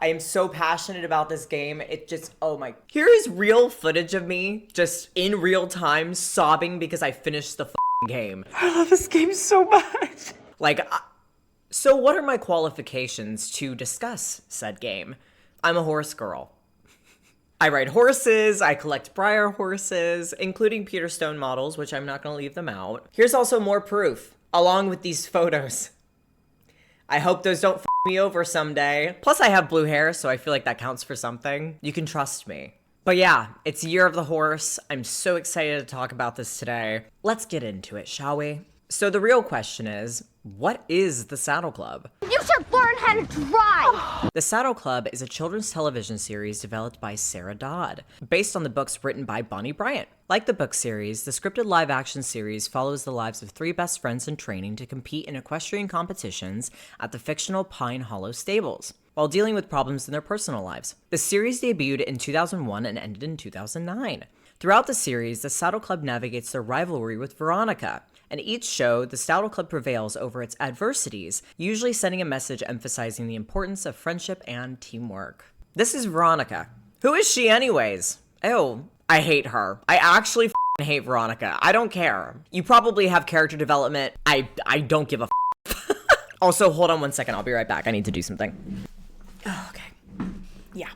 I am so passionate about this game. It just, oh my. Here is real footage of me just in real time sobbing because I finished the game. I love this game so much. Like, so what are my qualifications to discuss said game? I'm a horse girl. I ride horses, I collect Breyer horses, including Peter Stone models, which I'm not going to leave them out. Here's also more proof, along with these photos. I hope those don't f me over someday. Plus I have blue hair, so I feel like that counts for something. You can trust me. But yeah, it's Year of the Horse. I'm so excited to talk about this today. Let's get into it, shall we? So the real question is, what is the Saddle Club? You should learn how to drive! The Saddle Club is a children's television series developed by Sarah Dodd, based on the books written by Bonnie Bryant. Like the book series, the scripted live-action series follows the lives of three best friends in training to compete in equestrian competitions at the fictional Pine Hollow Stables, while dealing with problems in their personal lives. The series debuted in 2001 and ended in 2009. Throughout the series, the Saddle Club navigates their rivalry with Veronica. In each show, the Saddle Club prevails over its adversities, usually sending a message emphasizing the importance of friendship and teamwork. This is Veronica. Who is she anyways? Ew, I hate her. I actually hate Veronica. I don't care. You probably have character development. I don't give a Also, hold on one second. I'll be right back. I need to do something. Oh, okay. Yeah.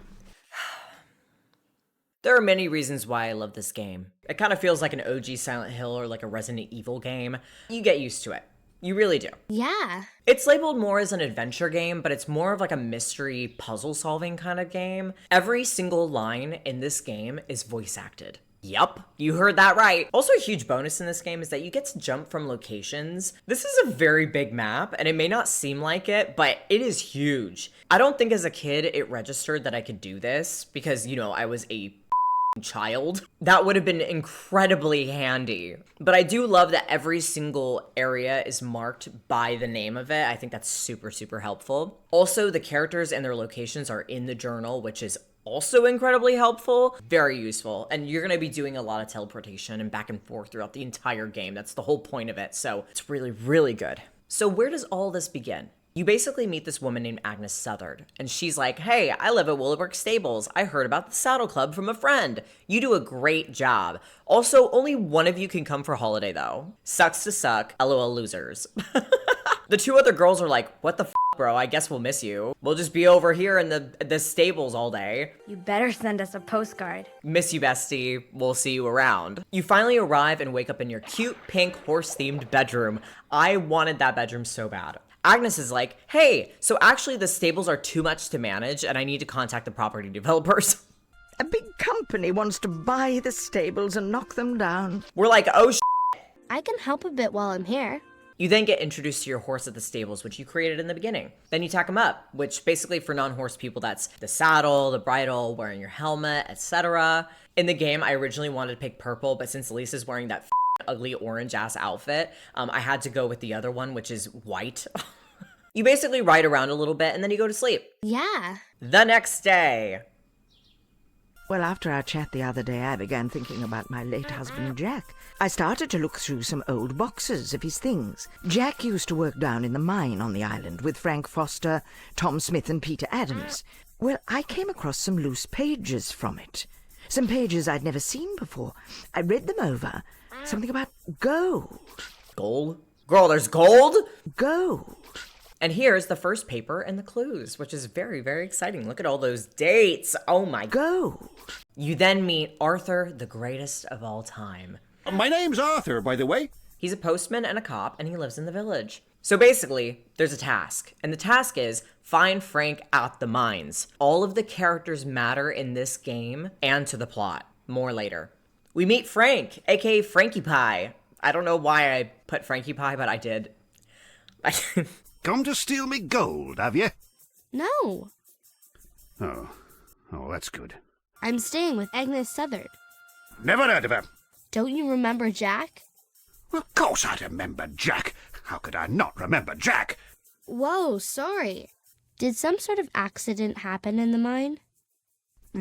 There are many reasons why I love this game. It kind of feels like an OG Silent Hill or like a Resident Evil game. You get used to it. You really do. Yeah. It's labeled more as an adventure game, but it's more of like a mystery puzzle solving kind of game. Every single line in this game is voice acted. Yup, you heard that right. Also, a huge bonus in this game is that you get to jump from locations. This is a very big map, and it may not seem like it, but it is huge. I don't think as a kid it registered that I could do this because, you know, I was a child. That would have been incredibly handy. But I do love that every single area is marked by the name of it. I think that's super, super helpful. Also, the characters and their locations are in the journal, which is also incredibly helpful. Very useful. And you're going to be doing a lot of teleportation and back and forth throughout the entire game. That's the whole point of it. So it's really, really good. So where does all this begin? You basically meet this woman named Agnes Southard, and she's like, hey, I live at Willowbrook Stables. I heard about the Saddle Club from a friend. You do a great job. Also, only one of you can come for holiday, though. Sucks to suck. LOL losers. The two other girls are like, what the f, bro? I guess we'll miss you. We'll just be over here in the stables all day. You better send us a postcard. Miss you, bestie. We'll see you around. You finally arrive and wake up in your cute, pink, horse-themed bedroom. I wanted that bedroom so bad. Agnes is like, hey, so actually the stables are too much to manage and I need to contact the property developers. A big company wants to buy the stables and knock them down. We're like, oh I can help a bit while I'm here. You then get introduced to your horse at the stables, which you created in the beginning. Then you tack him up, which basically for non-horse people, that's the saddle, the bridle, wearing your helmet, etc. In the game, I originally wanted to pick purple, but since Lisa's wearing that ugly orange ass outfit, I had to go with the other one, which is white. You basically ride around a little bit and then you go to sleep. Yeah. The next day. Well, after our chat the other day, I began thinking about my late husband, Jack. I started to look through some old boxes of his things. Jack used to work down in the mine on the island with Frank Foster, Tom Smith and Peter Adams. Well, I came across some loose pages from it. Some pages I'd never seen before. I read them over. Something about gold. Gold? Girl, there's gold? Gold. And here's the first paper and the clues, which is very, very exciting. Look at all those dates. Oh my. Gold. You then meet Arthur, the greatest of all time. My name's Arthur, by the way. He's a postman and a cop, and he lives in the village. So basically, there's a task. And the task is, find Frank at the mines. All of the characters matter in this game and to the plot. More later. We meet Frank, aka Frankie Pie. I don't know why I put Frankie Pie, but I did. Come to steal me gold, have you? No. Oh, that's good. I'm staying with Agnes Southard. Never heard of her. Don't you remember Jack? Well, of course I remember Jack. How could I not remember Jack? Whoa, sorry. Did some sort of accident happen in the mine?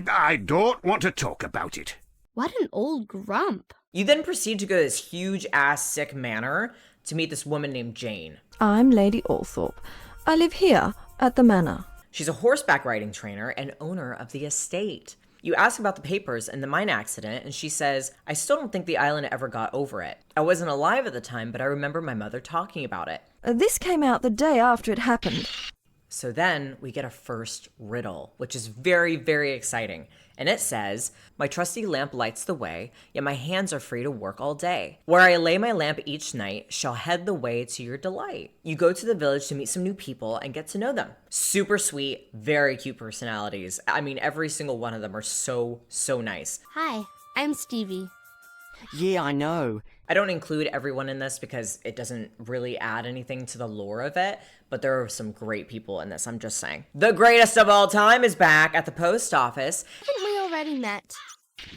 I don't want to talk about it. What an old grump. You then proceed to go to this huge-ass sick manor to meet this woman named Jane. I'm Lady Althorpe. I live here at the manor. She's a horseback riding trainer and owner of the estate. You ask about the papers and the mine accident, and she says, I still don't think the island ever got over it. I wasn't alive at the time, but I remember my mother talking about it. This came out the day after it happened. So then we get a first riddle, which is very, very exciting. And it says, my trusty lamp lights the way, yet my hands are free to work all day. Where I lay my lamp each night shall head the way to your delight. You go to the village to meet some new people and get to know them. Super sweet, very cute personalities. I mean, every single one of them are so, so nice. Hi, I'm Stevie. Yeah, I know. I don't include everyone in this because it doesn't really add anything to the lore of it, but there are some great people in this, I'm just saying. The greatest of all time is back at the post office. Haven't we already met?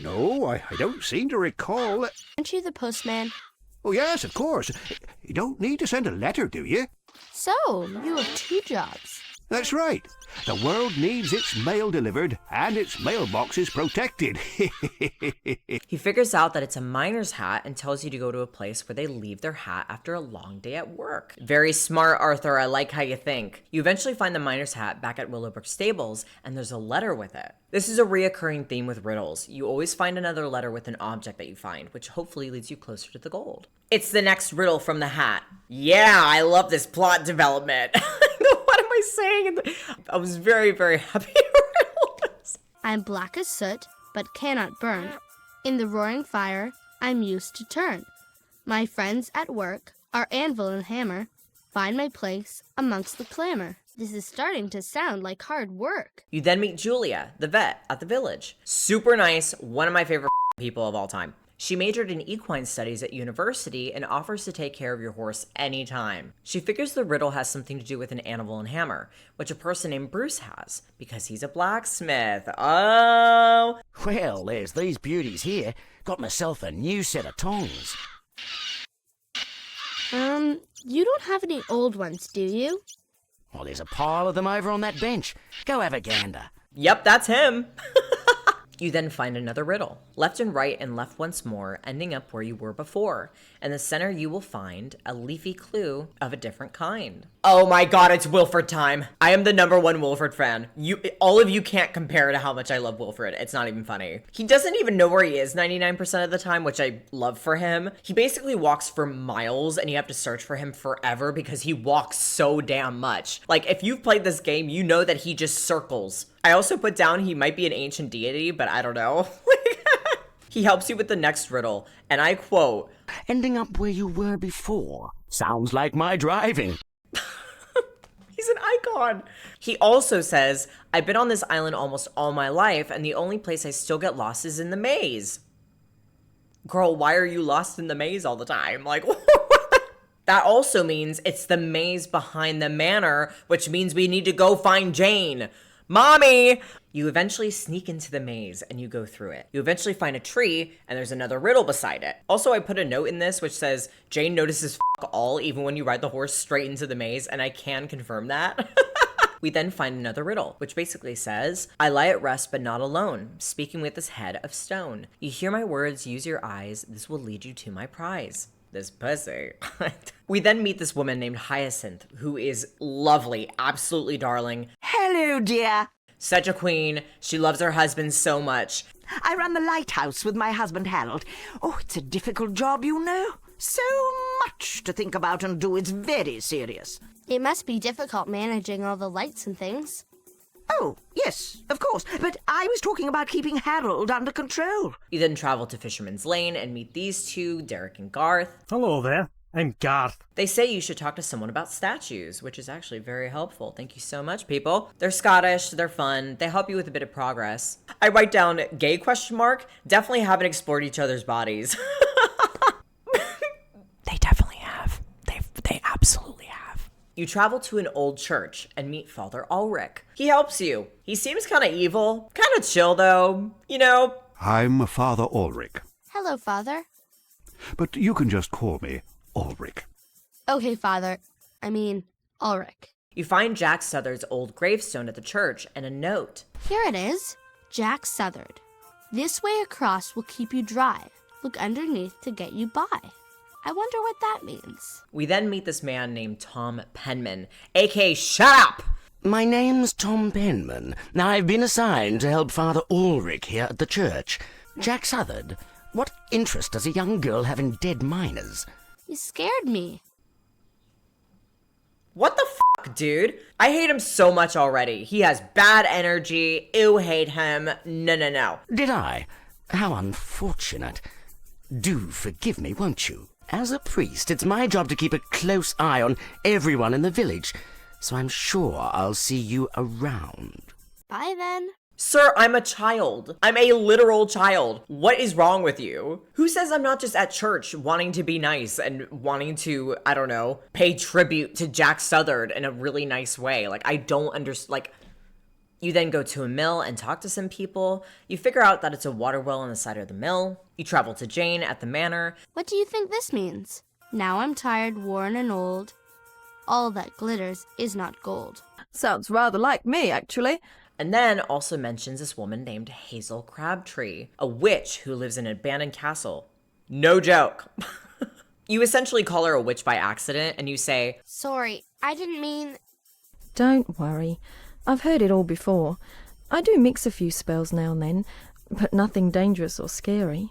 No, I don't seem to recall. Aren't you the postman? Oh, yes, of course. You don't need to send a letter, do you? So, you have 2 jobs. That's right. The world needs its mail delivered and its mailboxes protected. He figures out that it's a miner's hat and tells you to go to a place where they leave their hat after a long day at work. Very smart, Arthur. I like how you think. You eventually find the miner's hat back at Willowbrook Stables, and there's a letter with it. This is a reoccurring theme with riddles. You always find another letter with an object that you find, which hopefully leads you closer to the gold. It's the next riddle from the hat. Yeah, I love this plot development. What am I saying? I was very, very happy to riddle this. I'm black as soot, but cannot burn. In the roaring fire, I'm used to turn. My friends at work are anvil and hammer. Find my place amongst the clamor. This is starting to sound like hard work. You then meet Julia, the vet, at the village. Super nice, one of my favorite people of all time. She majored in equine studies at university and offers to take care of your horse anytime. She figures the riddle has something to do with an anvil and hammer, which a person named Bruce has, because he's a blacksmith. Oh! Well, there's these beauties here. Got myself a new set of tongs. You don't have any old ones, do you? Well, there's a pile of them over on that bench. Go have a gander. Yep, that's him. You then find another riddle. Left and right and left once more, ending up where you were before. In the center you will find a leafy clue of a different kind. Oh my god, it's Wilfred time. I am the #1 Wilfred fan. All of you can't compare to how much I love Wilfred. It's not even funny. He doesn't even know where he is 99% of the time, which I love for him. He basically walks for miles and you have to search for him forever because he walks so damn much. Like, if you've played this game, you know that he just circles. I also put down he might be an ancient deity, but I don't know. He helps you with the next riddle, and I quote, Ending up where you were before. Sounds like my driving. he's an icon. He also says, I've been on this island almost all my life, and the only place I still get lost is in the maze. Girl, why are you lost in the maze all the time? Like, that also means it's the maze behind the manor, which means we need to go find Jane. Mommy! You eventually sneak into the maze and you go through it. You eventually find a tree and there's another riddle beside it. Also, I put a note in this which says, Jane notices f*** all even when you ride the horse straight into the maze, and I can confirm that. We then find another riddle, which basically says, I lie at rest but not alone, speaking with this head of stone. You hear my words, use your eyes, this will lead you to my prize. This pussy. We then meet this woman named Hyacinth, who is lovely, absolutely darling. Hello, dear. Such a queen. She loves her husband so much. I run the lighthouse with my husband Harold. Oh, it's a difficult job, you know. So much to think about and do. It's very serious. It must be difficult managing all the lights and things. Oh, yes, of course. But I was talking about keeping Harold under control. You then travel to Fisherman's Lane and meet these two, Derek and Garth. Hello there, I'm Garth. They say you should talk to someone about statues, which is actually very helpful. Thank you so much, people. They're Scottish, they're fun, they help you with a bit of progress. I write down gay ? Definitely haven't explored each other's bodies. They definitely have. They absolutely have. You travel to an old church and meet Father Ulrich. He helps you. He seems kind of evil, kind of chill though, you know. I'm Father Ulrich, Hello, Father. but you can just call me Ulrich. Okay, Father. I mean, Ulrich. You find Jack Southard's old gravestone at the church and a note. Here it is. Jack Southard. This way across will keep you dry. Look underneath to get you by. I wonder what that means. We then meet this man named Tom Penman, aka Shut Up! My name's Tom Penman. Now, I've been assigned to help Father Ulrich here at the church. Jack Southard, what interest does a young girl have in dead miners? You scared me. What the fuck, dude? I hate him so much already. He has bad energy. Ew, hate him. No. Did I? How unfortunate. Do forgive me, won't you? As a priest, it's my job to keep a close eye on everyone in the village, so I'm sure I'll see you around. Bye then. Sir, I'm a child. I'm a literal child. What is wrong with you? Who says I'm not just at church wanting to be nice and wanting to, I don't know, pay tribute to Jack Southard in a really nice way? Like, I don't understand. Like, you then go to a mill and talk to some people. You figure out that it's a water well on the side of the mill. You travel to Jane at the manor. What do you think this means? Now I'm tired, worn, and old. All that glitters is not gold. Sounds rather like me, actually. And then also mentions this woman named Hazel Crabtree, a witch who lives in an abandoned castle. No joke. You essentially call her a witch by accident, and you say, Sorry, I didn't mean... Don't worry. I've heard it all before. I do mix a few spells now and then, but nothing dangerous or scary.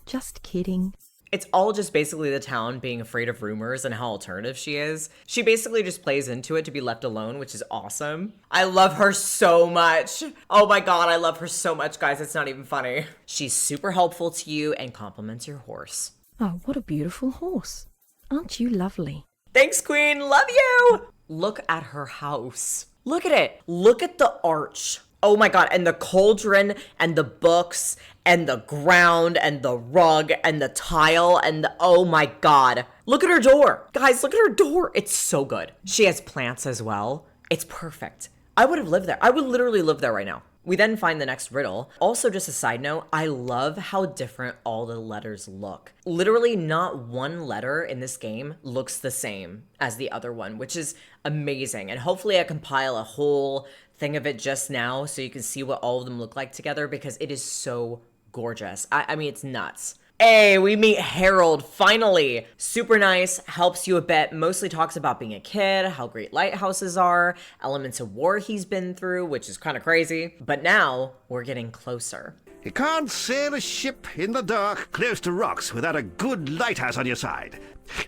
Just kidding. It's all just basically the town being afraid of rumors and how alternative she is. She basically just plays into it to be left alone, which is awesome. I love her so much. Oh my god, I love her so much, guys. It's not even funny. She's super helpful to you and compliments your horse. Oh, what a beautiful horse. Aren't you lovely? Thanks, Queen. Love you. Look at her house. Look at it. Look at the arch. Oh my god, and the cauldron, and the books, and the ground, and the rug, and the tile, and the, oh my god. Look at her door. Guys, look at her door. It's so good. She has plants as well. It's perfect. I would have lived there. I would literally live there right now. We then find the next riddle. Also, just a side note, I love how different all the letters look. Literally not one letter in this game looks the same as the other one, which is amazing. And hopefully I compile a whole thing of it just now so you can see what all of them look like together because it is so gorgeous. I mean, it's nuts. Hey, we meet Harold, finally. Super nice, helps you a bit, mostly talks about being a kid, how great lighthouses are, elements of war he's been through, which is kind of crazy. But now, we're getting closer. You can't sail a ship in the dark close to rocks without a good lighthouse on your side.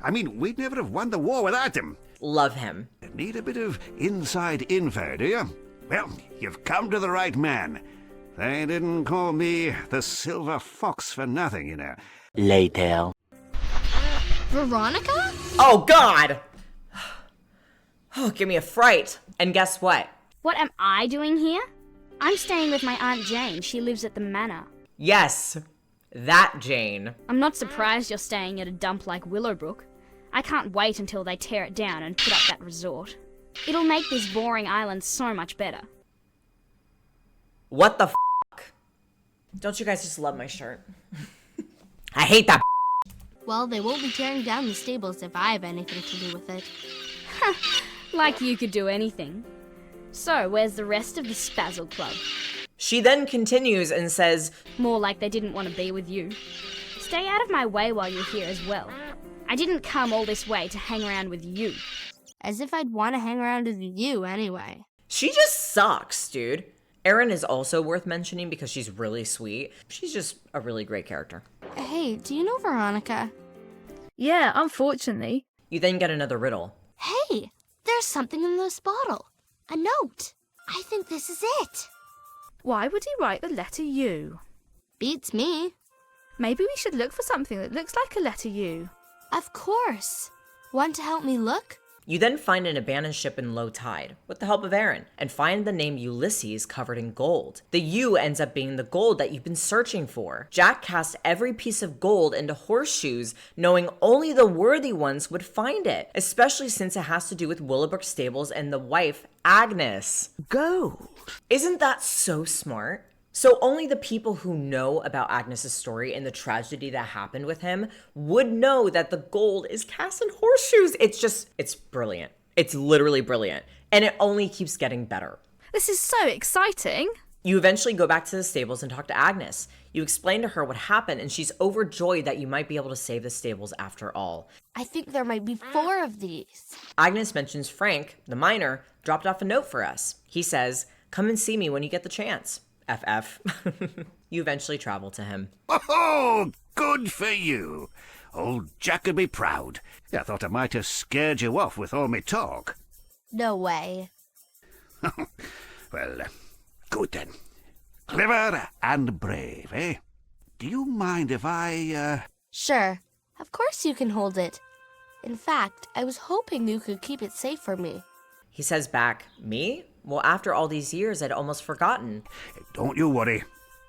I mean, we'd never have won the war without them. Love him. Need a bit of inside info, do you? Well, you've come to the right man. They didn't call me the Silver Fox for nothing, you know. Later. Veronica? Oh, God! Oh, give me a fright. And guess what? What am I doing here? I'm staying with my Aunt Jane. She lives at the manor. Yes, that Jane. I'm not surprised you're staying at a dump like Willowbrook. I can't wait until they tear it down and put up that resort. It'll make this boring island so much better. What the f***? Don't you guys just love my shirt? I hate that. Well, they won't be tearing down the stables if I have anything to do with it. Like you could do anything. So, where's the rest of the SOMEONE? She then continues and says, More like they didn't want to be with you. Stay out of my way while you're here as well. I didn't come all this way to hang around with you. As if I'd want to hang around with you anyway. she just sucks, dude. Erin is also worth mentioning because she's really sweet. She's just a really great character. Hey, do you know Veronica? Yeah, unfortunately. You then get another riddle. Hey, there's something in this bottle. A note. I think this is it. Why would he write the letter U? Beats me. Maybe we should look for something that looks like a letter U. Of course. Want to help me look? You then find an abandoned ship in low tide, with the help of Erin, and find the name Ulysses covered in gold. The U ends up being the gold that you've been searching for. Jack cast every piece of gold into Horseshoes, knowing only the worthy ones would find it, especially since it has to do with Willowbrook Stables and the wife, Agnes. Gold. Isn't that so smart? So only the people who know about Agnes's story and the tragedy that happened with him would know that the gold is cast in Horseshoes. It's brilliant. It's literally brilliant. And it only keeps getting better. This is so exciting. You eventually go back to the stables and talk to Agnes. You explain to her what happened, and she's overjoyed that you might be able to save the stables after all. I think there might be 4 of these. Agnes mentions Frank, the miner, dropped off a note for us. He says, "Come and see me when you get the chance." FF. You eventually travel to him. Oh, good for you. Old Jack would be proud. I thought I might have scared you off with all me talk. No way. Well, good then. Clever and brave, eh? Do you mind if I, Sure. Of course you can hold it. In fact, I was hoping you could keep it safe for me. He says back, "Me? Well, after all these years, I'd almost forgotten." Don't you worry.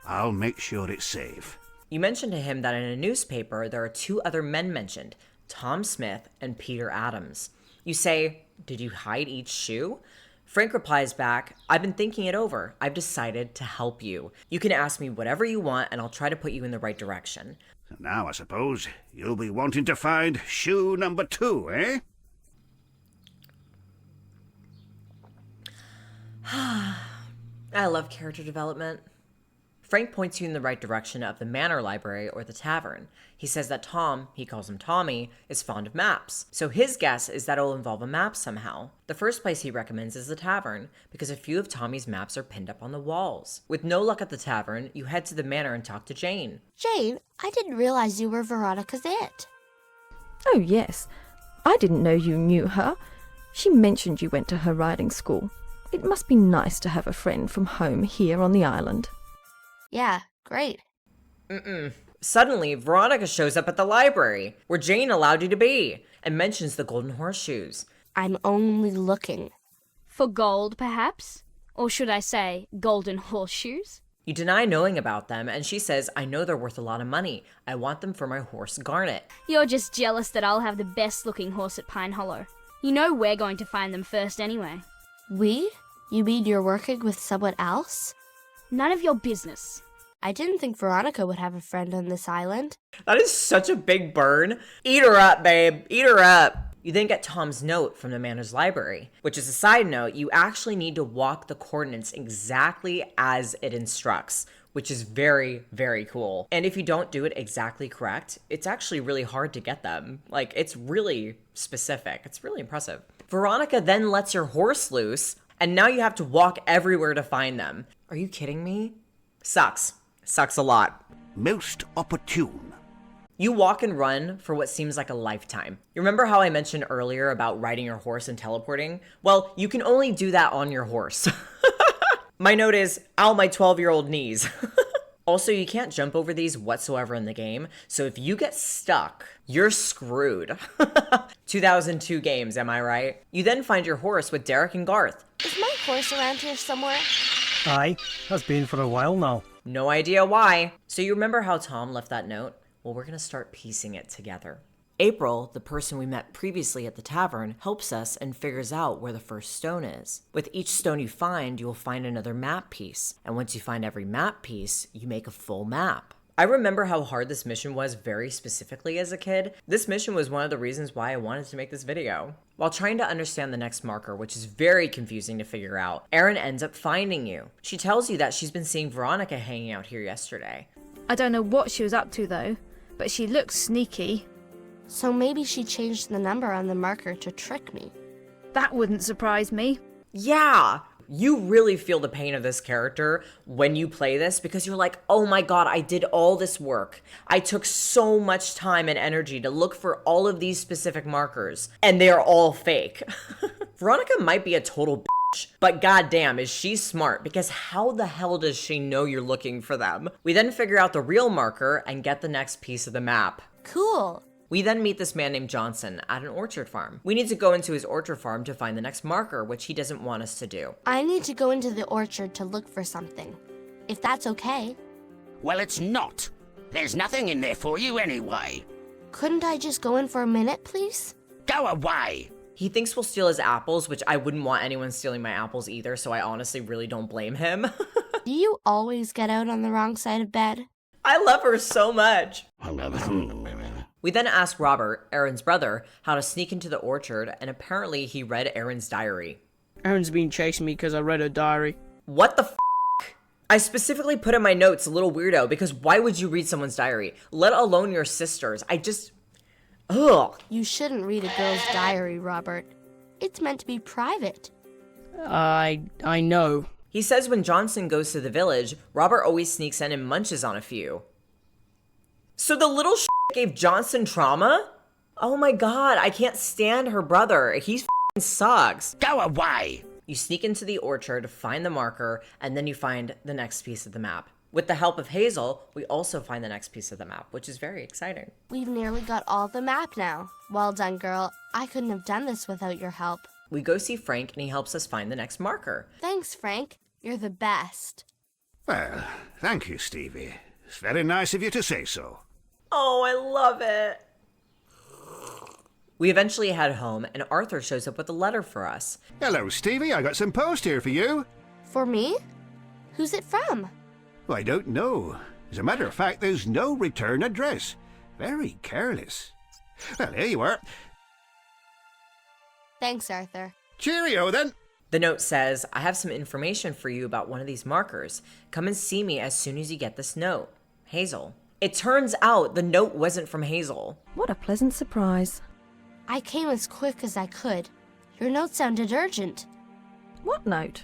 I'll make sure it's safe. You mentioned to him that in a newspaper there are 2 other men mentioned, Tom Smith and Peter Adams. You say, "Did you hide each shoe?" Frank replies back, "I've been thinking it over. I've decided to help you. You can ask me whatever you want and I'll try to put you in the right direction." Now I suppose you'll be wanting to find shoe number 2, eh? I love character development. Frank points you in the right direction of the manor library or the tavern. He says that Tom, he calls him Tommy, is fond of maps. So his guess is that it'll involve a map somehow. The first place he recommends is the tavern, because a few of Tommy's maps are pinned up on the walls. With no luck at the tavern, you head to the manor and talk to Jane. Jane, I didn't realize you were Veronica's aunt. Oh, yes. I didn't know you knew her. She mentioned you went to her riding school. It must be nice to have a friend from home here on the island. Yeah, great. Suddenly, Veronica shows up at the library, where Jane allowed you to be, and mentions the golden horseshoes. I'm only looking. For gold, perhaps? Or should I say, golden horseshoes? You deny knowing about them, and she says, "I know they're worth a lot of money. I want them for my horse, Garnet." You're just jealous that I'll have the best-looking horse at Pine Hollow. You know we're going to find them first anyway. We? You mean you're working with someone else? None of your business. I didn't think Veronica would have a friend on this island. That is such a big burn. Eat her up, babe. Eat her up. You then get Tom's note from the manor's library, which is a side note. You actually need to walk the coordinates exactly as it instructs, which is very, very cool. And if you don't do it exactly correct, it's actually really hard to get them. Like, it's really specific. It's really impressive. Veronica then lets your horse loose, and now you have to walk everywhere to find them. Are you kidding me? Sucks. Sucks a lot. Most opportune. You walk and run for what seems like a lifetime. You remember how I mentioned earlier about riding your horse and teleporting? Well, you can only do that on your horse. My note is, ow, my 12-year-old knees. Also, you can't jump over these whatsoever in the game, so if you get stuck, you're screwed. 2002 games, am I right? You then find your horse with Derek and Garth. Is my horse around here somewhere? Aye, has been for a while now. No idea why. So you remember how Tom left that note? Well, we're gonna start piecing it together. April, the person we met previously at the tavern, helps us and figures out where the first stone is. With each stone you find, you will find another map piece. And once you find every map piece, you make a full map. I remember how hard this mission was very specifically as a kid. This mission was one of the reasons why I wanted to make this video. While trying to understand the next marker, which is very confusing to figure out, Erin ends up finding you. She tells you that she's been seeing Veronica hanging out here yesterday. I don't know what she was up to though, but she looks sneaky. So maybe she changed the number on the marker to trick me. That wouldn't surprise me. Yeah! You really feel the pain of this character when you play this because you're like, oh my god, I did all this work. I took so much time and energy to look for all of these specific markers, and they are all fake. Veronica might be a total bitch, but goddamn, is she smart, because how the hell does she know you're looking for them? We then figure out the real marker and get the next piece of the map. Cool. We then meet this man named Johnson at an orchard farm. We need to go into his orchard farm to find the next marker, which he doesn't want us to do. I need to go into the orchard to look for something, if that's okay. Well, it's not. There's nothing in there for you anyway. Couldn't I just go in for a minute, please? Go away. He thinks we'll steal his apples, which I wouldn't want anyone stealing my apples either, so I honestly really don't blame him. Do you always get out on the wrong side of bed? I love her so much. We then ask Robert, Erin's brother, how to sneak into the orchard, and apparently he read Erin's diary. Erin's been chasing me because I read her diary. What the f***? I specifically put in my notes, little weirdo, because why would you read someone's diary? Let alone your sister's. Ugh. You shouldn't read a girl's diary, Robert. It's meant to be private. I know. He says when Johnson goes to the village, Robert always sneaks in and munches on a few. So the little gave Johnson trauma? Oh my god, I can't stand her brother. He sucks. Go away! You sneak into the orchard, find the marker, and then you find the next piece of the map. With the help of Hazel, we also find the next piece of the map, which is very exciting. We've nearly got all the map now. Well done, girl. I couldn't have done this without your help. We go see Frank, and he helps us find the next marker. Thanks, Frank. You're the best. Well, thank you, Stevie. It's very nice of you to say so. Oh, I love it. We eventually head home, and Arthur shows up with a letter for us. Hello, Stevie. I got some post here for you. For me? Who's it from? Well, I don't know. As a matter of fact, there's no return address. Very careless. Well, here you are. Thanks, Arthur. Cheerio, then. The note says, I have some information for you about one of these markers. Come and see me as soon as you get this note. Hazel. It turns out the note wasn't from Hazel. What a pleasant surprise. I came as quick as I could. Your note sounded urgent. What note?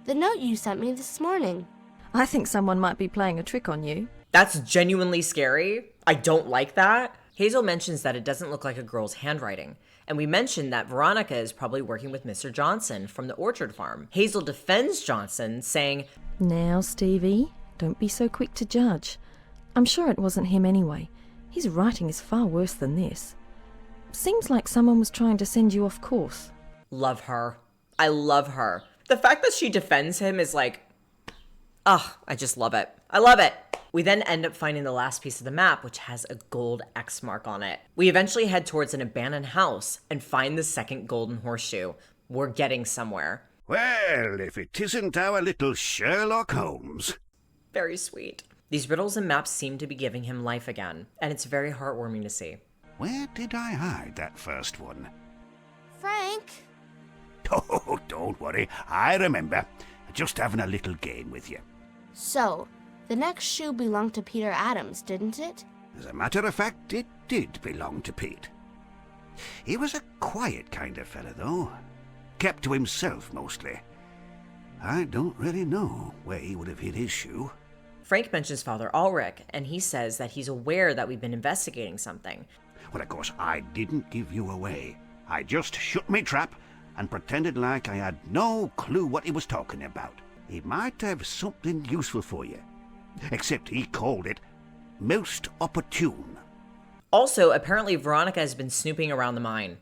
The note you sent me this morning. I think someone might be playing a trick on you. That's genuinely scary. I don't like that. Hazel mentions that it doesn't look like a girl's handwriting. And we mentioned that Veronica is probably working with Mr. Johnson from the orchard farm. Hazel defends Johnson, saying, Now, Stevie, don't be so quick to judge. I'm sure it wasn't him anyway. His writing is far worse than this. Seems like someone was trying to send you off course. Love her. I love her. The fact that she defends him is like, I just love it. I love it. We then end up finding the last piece of the map, which has a gold X mark on it. We eventually head towards an abandoned house and find the second golden horseshoe. We're getting somewhere. Well, if it isn't our little Sherlock Holmes. Very sweet. These riddles and maps seem to be giving him life again, and it's very heartwarming to see. Where did I hide that first one? Frank? Oh, don't worry. I remember. Just having a little game with you. So, the next shoe belonged to Peter Adams, didn't it? As a matter of fact, it did belong to Pete. He was a quiet kind of fella, though. Kept to himself, mostly. I don't really know where he would have hid his shoe. Frank mentions Father Ulrich, and he says that he's aware that we've been investigating something. Well, of course, I didn't give you away. I just shut me trap and pretended like I had no clue what he was talking about. He might have something useful for you. Except he called it most opportune. Also, apparently Veronica has been snooping around the mine.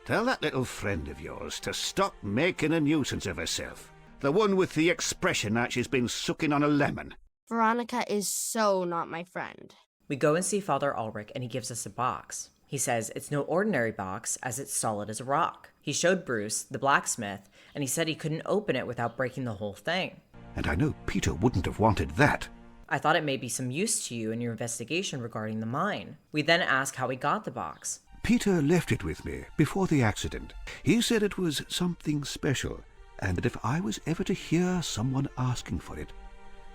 Tell that little friend of yours to stop making a nuisance of herself. The one with the expression that she's been sucking on a lemon. Veronica is so not my friend. We go and see Father Ulrich, and he gives us a box. He says it's no ordinary box, as it's solid as a rock. He showed Bruce, the blacksmith, and he said he couldn't open it without breaking the whole thing. And I know Peter wouldn't have wanted that. I thought it may be some use to you in your investigation regarding the mine. We then ask how he got the box. Peter left it with me before the accident. He said it was something special, and that if I was ever to hear someone asking for it,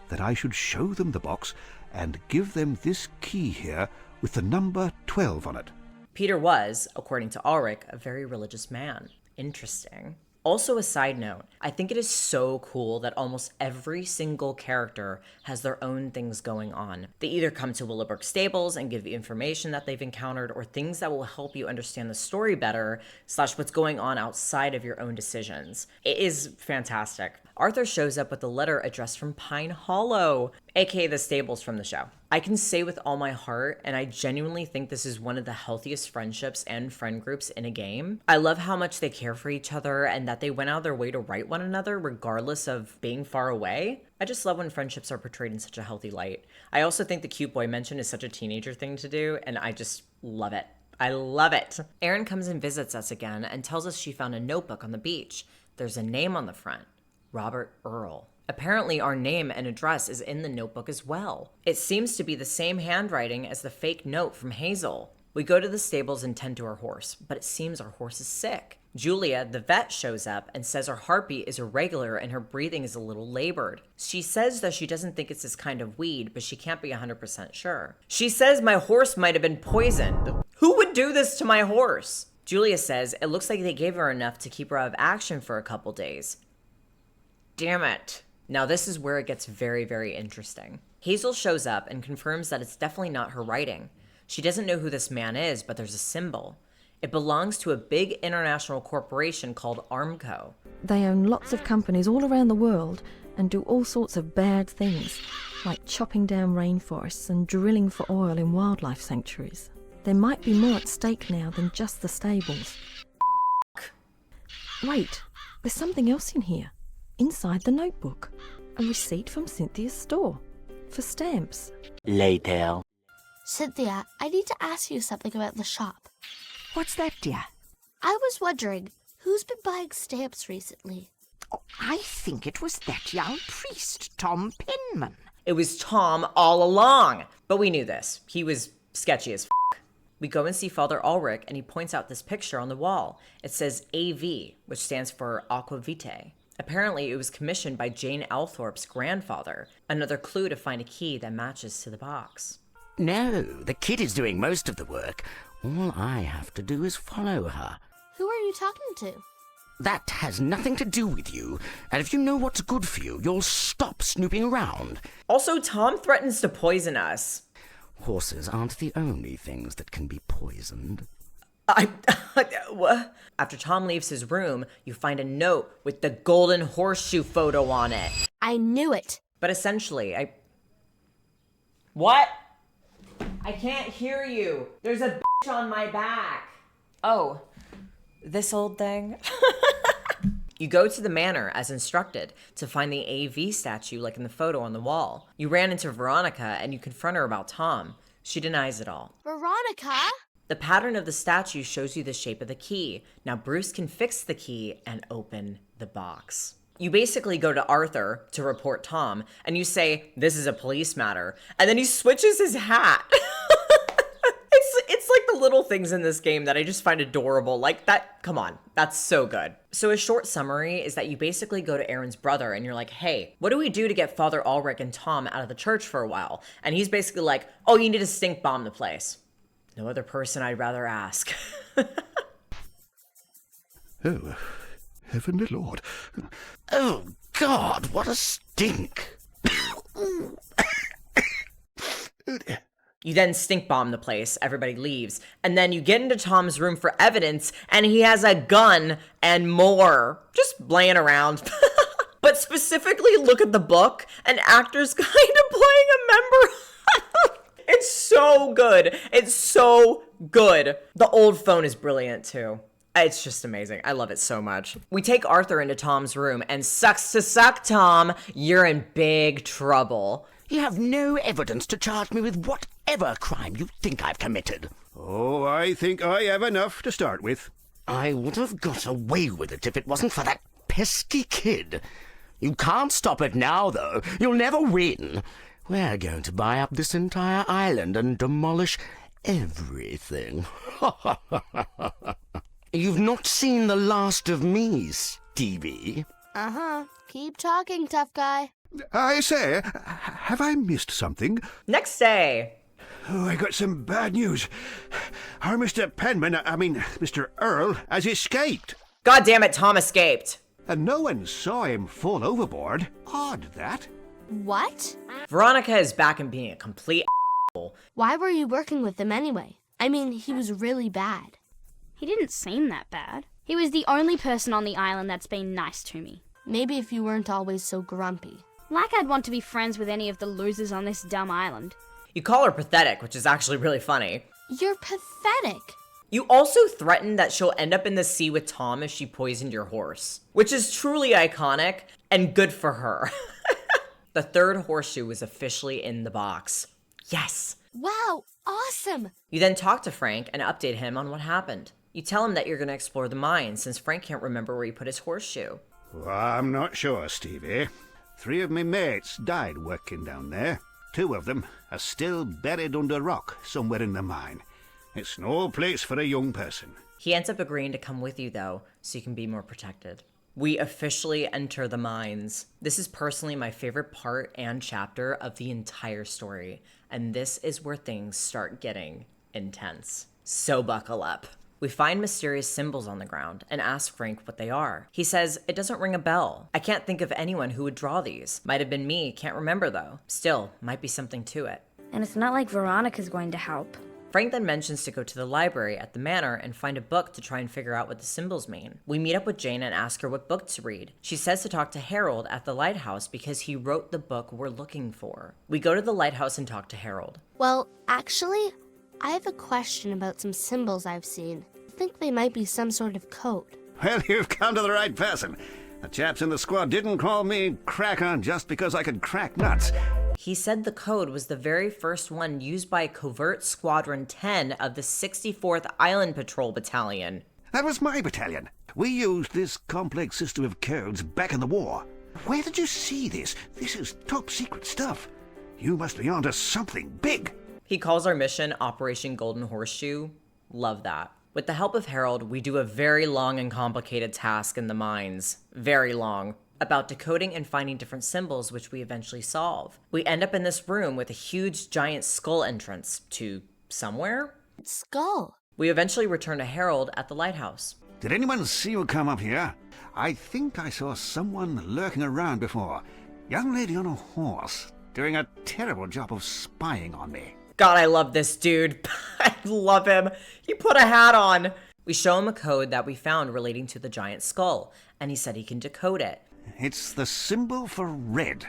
that I should show them the box and give them this key here with the number 12 on it. Peter was, according to Ulrich, a very religious man. Interesting. Also, a side note, I think it is so cool that almost every single character has their own things going on. They either come to Willowbrook Stables and give you information that they've encountered, or things that will help you understand the story better, / what's going on outside of your own decisions. It is fantastic. Arthur shows up with a letter addressed from Pine Hollow, aka the stables from the show. I can say with all my heart, and I genuinely think this is one of the healthiest friendships and friend groups in a game. I love how much they care for each other and that they went out of their way to write one another regardless of being far away. I just love when friendships are portrayed in such a healthy light. I also think the cute boy mention is such a teenager thing to do, and I just love it. I love it. Erin comes and visits us again and tells us she found a notebook on the beach. There's a name on the front. Robert Earl. Apparently, our name and address is in the notebook as well. It seems to be the same handwriting as the fake note from Hazel. We go to the stables and tend to our horse, but it seems our horse is sick. Julia, the vet, shows up and says her heartbeat is irregular and her breathing is a little labored. She says that she doesn't think it's this kind of weed, but she can't be 100% sure. She says my horse might have been poisoned. Who would do this to my horse? Julia says it looks like they gave her enough to keep her out of action for a couple days. Damn it. Now this is where it gets very, very interesting. Hazel shows up and confirms that it's definitely not her writing. She doesn't know who this man is, but there's a symbol. It belongs to a big international corporation called Armco. They own lots of companies all around the world and do all sorts of bad things, like chopping down rainforests and drilling for oil in wildlife sanctuaries. There might be more at stake now than just the stables. Wait, there's something else in here. Inside the notebook. A receipt from Cynthia's store. For stamps. Later. Cynthia, I need to ask you something about the shop. What's that, dear? I was wondering, who's been buying stamps recently? Oh, I think it was that young priest, Tom Penman. It was Tom all along. But we knew this. He was sketchy as f***. We go and see Father Ulrich, and he points out this picture on the wall. It says AV, which stands for Aqua Vitae. Apparently, it was commissioned by Jane Althorpe's grandfather. Another clue to find a key that matches to the box. No, the kid is doing most of the work. All I have to do is follow her. Who are you talking to? That has nothing to do with you. And if you know what's good for you, you'll stop snooping around. Also, Tom threatens to poison us. Horses aren't the only things that can be poisoned. What? After Tom leaves his room, you find a note with the golden horseshoe photo on it. I knew it. But essentially, What? I can't hear you. There's a bitch on my back. Oh, this old thing? You go to the manor as instructed to find the AV statue like in the photo on the wall. You ran into Veronica and you confront her about Tom. She denies it all. Veronica? The pattern of the statue shows you the shape of the key. Now Bruce can fix the key and open the box. You basically go to Arthur to report Tom, and you say, this is a police matter. And then he switches his hat. It's like the little things in this game that I just find adorable. Like that, come on, that's so good. So a short summary is that you basically go to Aaron's brother and you're like, hey, what do we do to get Father Ulrich and Tom out of the church for a while? And he's basically like, oh, you need to stink bomb the place. No other person I'd rather ask. Oh, heavenly Lord. Oh, God, what a stink. You then stink bomb the place, everybody leaves, and then you get into Tom's room for evidence, and he has a gun and more just laying around. But specifically look at the book, an actor's kind of playing a member. It's so good. It's so good. The old phone is brilliant too. It's just amazing. I love it so much. We take Arthur into Tom's room, and sucks to suck, Tom. You're in big trouble. You have no evidence to charge me with whatever crime you think I've committed. Oh, I think I have enough to start with. I would have got away with it if it wasn't for that pesky kid. You can't stop it now, though. You'll never win. We're going to buy up this entire island and demolish everything. You've not seen the last of me, Stevie. Uh-huh. Keep talking, tough guy. I say, have I missed something? Next day. Oh, I got some bad news. Our Mr. Penman, Mr. Earl, has escaped. God damn it, Tom escaped. And no one saw him fall overboard. Odd, that. What? Veronica is back and being a complete asshole. Why were you working with him anyway? I mean, he was really bad. He didn't seem that bad. He was the only person on the island that's been nice to me. Maybe if you weren't always so grumpy. Like I'd want to be friends with any of the losers on this dumb island. You call her pathetic, which is actually really funny. You're pathetic. You also threaten that she'll end up in the sea with Tom if she poisoned your horse, which is truly iconic and good for her. The third horseshoe was officially in the box. Yes! Wow, awesome! You then talk to Frank and update him on what happened. You tell him that you're going to explore the mine since Frank can't remember where he put his horseshoe. Well, I'm not sure, Stevie. 3 of my mates died working down there. 2 of them are still buried under rock somewhere in the mine. It's no place for a young person. He ends up agreeing to come with you, though, so you can be more protected. We officially enter the mines. This is personally my favorite part and chapter of the entire story, and this is where things start getting intense. So buckle up. We find mysterious symbols on the ground and ask Frank what they are. He says, it doesn't ring a bell. I can't think of anyone who would draw these. Might have been me, can't remember though. Still, might be something to it. And it's not like Veronica's going to help. Frank then mentions to go to the library at the manor and find a book to try and figure out what the symbols mean. We meet up with Jane and ask her what book to read. She says to talk to Harold at the lighthouse because he wrote the book we're looking for. We go to the lighthouse and talk to Harold. Well, actually, I have a question about some symbols I've seen. I think they might be some sort of code. Well, you've come to the right person. The chaps in the squad didn't call me crack-on just because I could crack nuts. He said the code was the very first one used by Covert Squadron 10 of the 64th Island Patrol Battalion. That was my battalion. We used this complex system of codes back in the war. Where did you see this? This is top secret stuff. You must be onto something big. He calls our mission Operation Golden Horseshoe. Love that. With the help of Harold, we do a very long and complicated task in the mines. Very long. About decoding and finding different symbols, which we eventually solve. We end up in this room with a huge giant skull entrance to somewhere? Skull. We eventually return to Harold at the lighthouse. Did anyone see you come up here? I think I saw someone lurking around before. Young lady on a horse, doing a terrible job of spying on me. God, I love this dude. I love him. He put a hat on. We show him a code that we found relating to the giant skull, and he said he can decode it. It's the symbol for red.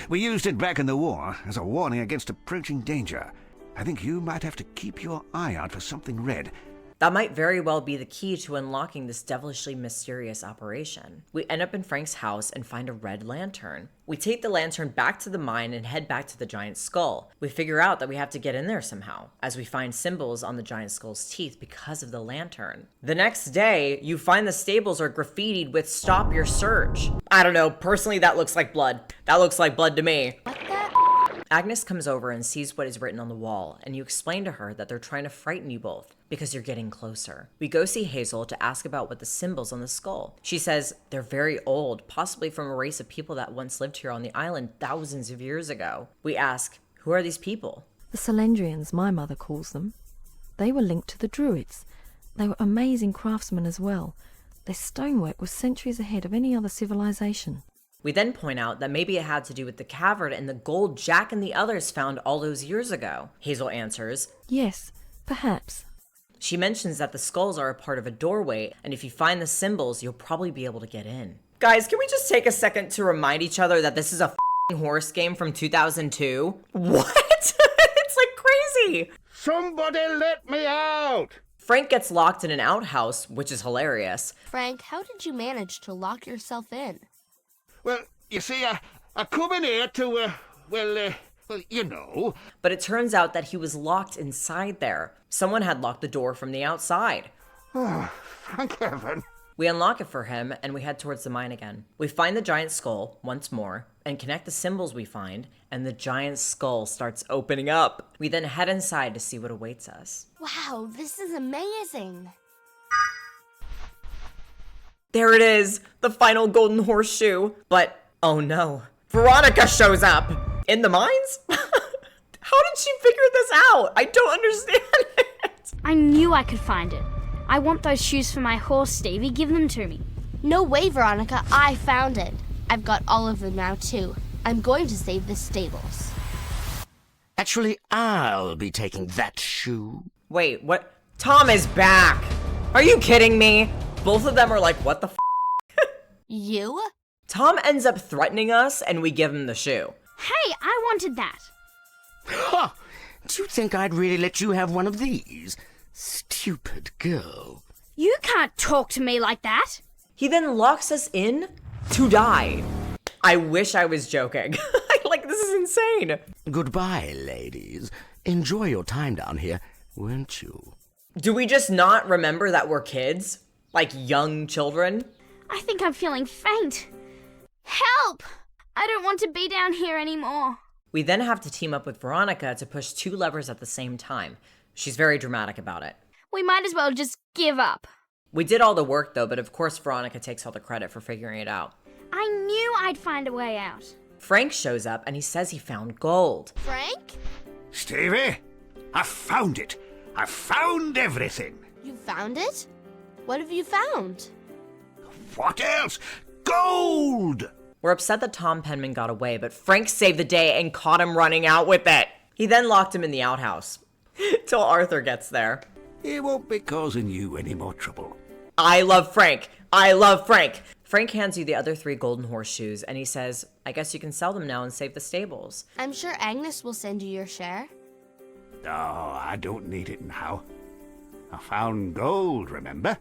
We used it back in the war as a warning against approaching danger. I think you might have to keep your eye out for something red. That might very well be the key to unlocking this devilishly mysterious operation. We end up in Frank's house and find a red lantern. We take the lantern back to the mine and head back to the giant skull. We figure out that we have to get in there somehow, as we find symbols on the giant skull's teeth because of the lantern. The next day, you find the stables are graffitied with "Stop Your Search." I don't know, personally that looks like blood. That looks like blood to me. Agnes comes over and sees what is written on the wall, and you explain to her that they're trying to frighten you both because you're getting closer. We go see Hazel to ask about what the symbols on the skull. She says they're very old, possibly from a race of people that once lived here on the island thousands of years ago. We ask, who are these people? The Solendrians, my mother calls them. They were linked to the Druids. They were amazing craftsmen as well. Their stonework was centuries ahead of any other civilization. We then point out that maybe it had to do with the cavern and the gold Jack and the others found all those years ago. Hazel answers, yes, perhaps. She mentions that the skulls are a part of a doorway, and if you find the symbols, you'll probably be able to get in. Guys, can we just take a second to remind each other that this is a f***ing horse game from 2002? What? It's like crazy! Somebody let me out! Frank gets locked in an outhouse, which is hilarious. Frank, how did you manage to lock yourself in? Well, you see, I come in here to, well, you know. But it turns out that he was locked inside there. Someone had locked the door from the outside. Oh, thank heaven. We unlock it for him, and we head towards the mine again. We find the giant skull once more, and connect the symbols we find, and the giant skull starts opening up. We then head inside to see what awaits us. Wow, this is amazing. There it is, the final golden horseshoe. But, oh no, Veronica shows up. In the mines? How did she figure this out? I don't understand it. I knew I could find it. I want those shoes for my horse, Stevie. Give them to me. No way, Veronica. I found it. I've got all of them now, too. I'm going to save the stables. Actually, I'll be taking that shoe. Wait, what? Tom is back. Are you kidding me? Both of them are like, what the f***? You? Tom ends up threatening us, and we give him the shoe. Hey, I wanted that. Ha! Do you think I'd really let you have one of these? Stupid girl. You can't talk to me like that. He then locks us in to die. I wish I was joking. Like, this is insane. Goodbye, ladies. Enjoy your time down here, won't you? Do we just not remember that we're kids? Like young children? I think I'm feeling faint. Help! I don't want to be down here anymore. We then have to team up with Veronica to push two levers at the same time. She's very dramatic about it. We might as well just give up. We did all the work though, but of course Veronica takes all the credit for figuring it out. I knew I'd find a way out. Frank shows up and he says he found gold. Frank? Stevie, I found it. I found everything. You found it? What have you found? What else? Gold! We're upset that Tom Penman got away, but Frank saved the day and caught him running out with it. He then locked him in the outhouse. Till Arthur gets there. He won't be causing you any more trouble. I love Frank. I love Frank. Frank hands you the other 3 golden horseshoes, and he says, I guess you can sell them now and save the stables. I'm sure Agnes will send you your share. Oh, I don't need it now. I found gold, remember?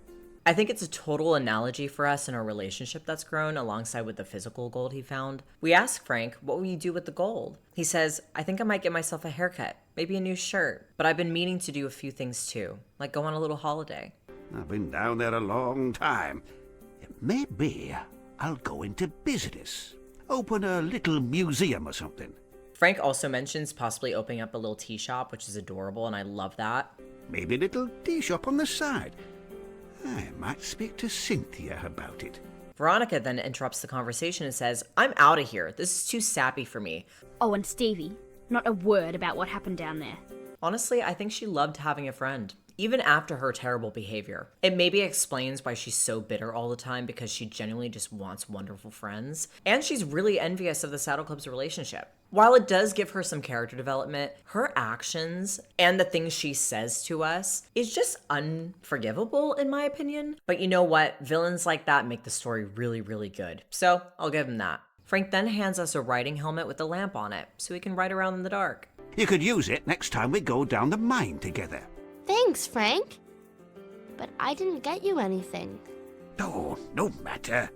I think it's a total analogy for us in our relationship that's grown alongside with the physical gold he found. We ask Frank, what will you do with the gold? He says, I think I might get myself a haircut, maybe a new shirt, but I've been meaning to do a few things too, like go on a little holiday. I've been down there a long time. Maybe I'll go into business. Open a little museum or something. Frank also mentions possibly opening up a little tea shop, which is adorable, and I love that. Maybe a little tea shop on the side. I might speak to Cynthia about it. Veronica then interrupts the conversation and says, I'm out of here. This is too sappy for me. Oh, and Stevie, not a word about what happened down there. Honestly, I think she loved having a friend, even after her terrible behavior. It maybe explains why she's so bitter all the time, because she genuinely just wants wonderful friends. And she's really envious of the Saddle Club's relationship. While it does give her some character development, her actions and the things she says to us is just unforgivable in my opinion. But you know what? Villains like that make the story really, really good. So I'll give him that. Frank then hands us a riding helmet with a lamp on it, so we can ride around in the dark. You could use it next time we go down the mine together. Thanks, Frank. But I didn't get you anything. Oh, no matter.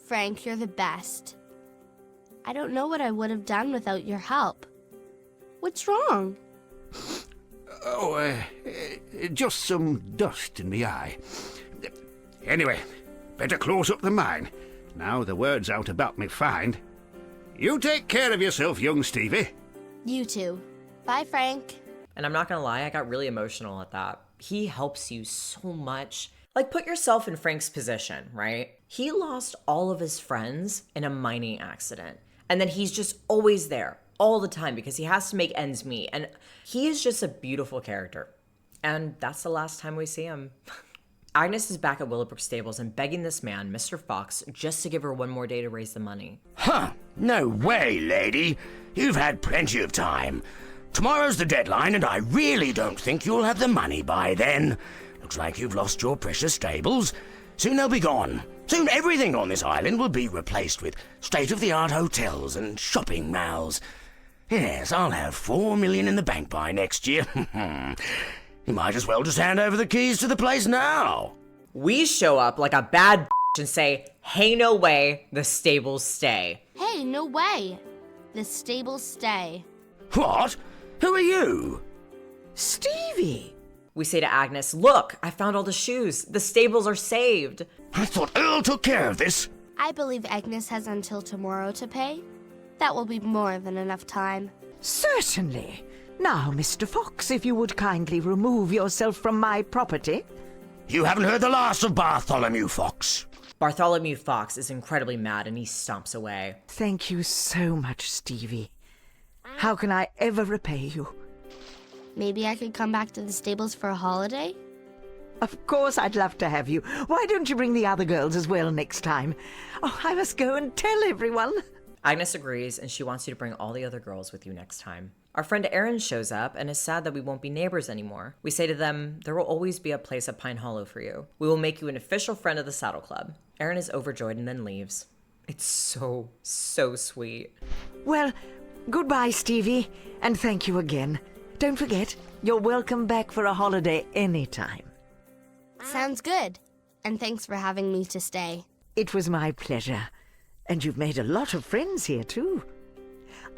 Frank, you're the best. I don't know what I would have done without your help. What's wrong? Oh, just some dust in my eye. Anyway, better close up the mine. Now the word's out about me find. You take care of yourself, young Stevie. You too. Bye, Frank. And I'm not gonna lie, I got really emotional at that. He helps you so much. Like, put yourself in Frank's position, right? He lost all of his friends in a mining accident. And then he's just always there all the time because he has to make ends meet. And he is just a beautiful character. And that's the last time we see him. Agnes is back at Willowbrook Stables and begging this man, Mr. Fox, just to give her one more day to raise the money. Huh, no way, lady. You've had plenty of time. Tomorrow's the deadline, and I really don't think you'll have the money by then. Looks like you've lost your precious stables. Soon they'll be gone. Soon everything on this island will be replaced with state-of-the-art hotels and shopping malls. Yes, I'll have 4 million in the bank by next year. You might as well just hand over the keys to the place now. We show up like a bad and say, hey, no way, the stables stay. Hey, no way. The stables stay. What? Who are you? Stevie! We say to Agnes, look, I found all the shoes. The stables are saved. I thought Earl took care of this. I believe Agnes has until tomorrow to pay. That will be more than enough time. Certainly. Now, Mr. Fox, if you would kindly remove yourself from my property. You haven't heard the last of Bartholomew Fox. Bartholomew Fox is incredibly mad and he stomps away. Thank you so much, Stevie. How can I ever repay you? Maybe I could come back to the stables for a holiday? Of course I'd love to have you. Why don't you bring the other girls as well next time? Oh, I must go and tell everyone. Agnes agrees, and she wants you to bring all the other girls with you next time. Our friend Erin shows up and is sad that we won't be neighbors anymore. We say to them, there will always be a place at Pine Hollow for you. We will make you an official friend of the Saddle Club. Erin is overjoyed and then leaves. It's so sweet. Well, goodbye, Stevie, and thank you again. Don't forget, you're welcome back for a holiday anytime. Sounds good. And thanks for having me to stay. It was my pleasure. And you've made a lot of friends here, too.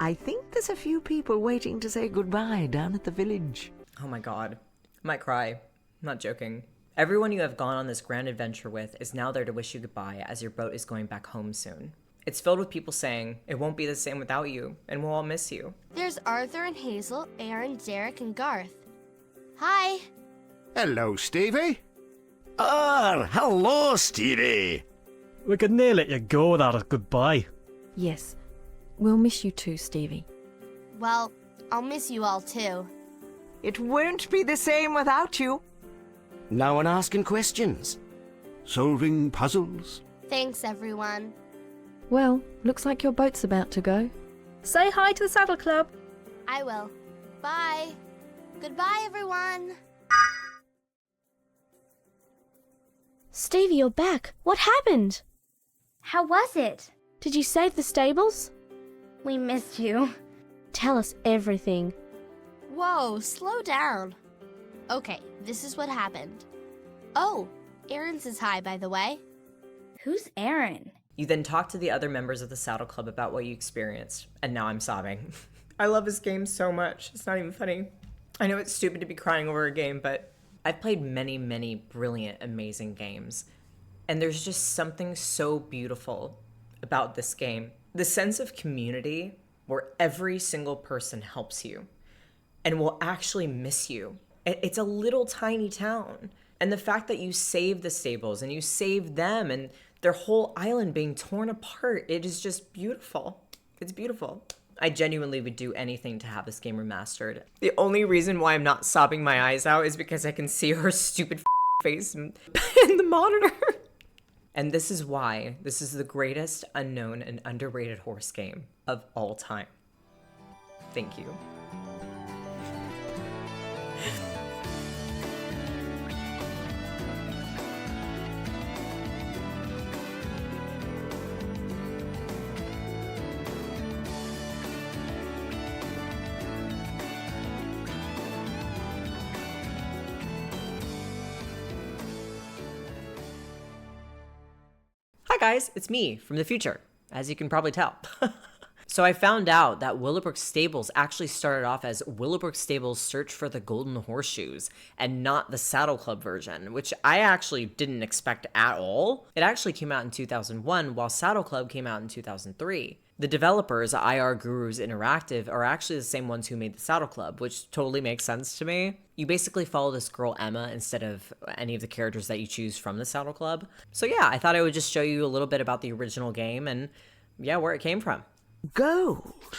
I think there's a few people waiting to say goodbye down at the village. Oh my god. I might cry. I'm not joking. Everyone you have gone on this grand adventure with is now there to wish you goodbye as your boat is going back home soon. It's filled with people saying, it won't be the same without you, and we'll all miss you. There's Arthur and Hazel, Aaron, Derek, and Garth. Hi. Hello, Stevie. Oh, hello, Stevie. We could near let you go without a goodbye. Yes, we'll miss you too, Stevie. Well, I'll miss you all too. It won't be the same without you. No one asking questions. Solving puzzles? Thanks, everyone. Well, looks like your boat's about to go. Say hi to the Saddle Club. I will. Bye. Goodbye, everyone. Stevie, you're back. What happened? How was it? Did you save the stables? We missed you. Tell us everything. Whoa, slow down. Okay, this is what happened. Oh, Aaron says hi, by the way. Who's Aaron? You then talk to the other members of the Saddle Club about what you experienced, and now I'm sobbing. I love this game so much. It's not even funny. I know it's stupid to be crying over a game, but I've played many, many brilliant, amazing games. And there's just something so beautiful about this game. The sense of community where every single person helps you and will actually miss you. It's a little tiny town. And the fact that you saved the stables and you saved them and their whole island being torn apart, it is just beautiful. It's beautiful. I genuinely would do anything to have this game remastered. The only reason why I'm not sobbing my eyes out is because I can see her stupid face in the monitor. And this is why this is the greatest unknown and underrated horse game of all time. Thank you. Hi guys, it's me from the future, as you can probably tell. So I found out that Willowbrook Stables actually started off as Willowbrook Stables Search for the Golden Horseshoes and not the Saddle Club version, which I actually didn't expect at all. It actually came out in 2001 while Saddle Club came out in 2003. The developers, IR Gurus Interactive, are actually the same ones who made the Saddle Club, which totally makes sense to me. You basically follow this girl Emma instead of any of the characters that you choose from the Saddle Club. So yeah, I thought I would just show you a little bit about the original game and yeah, where it came from. Gold.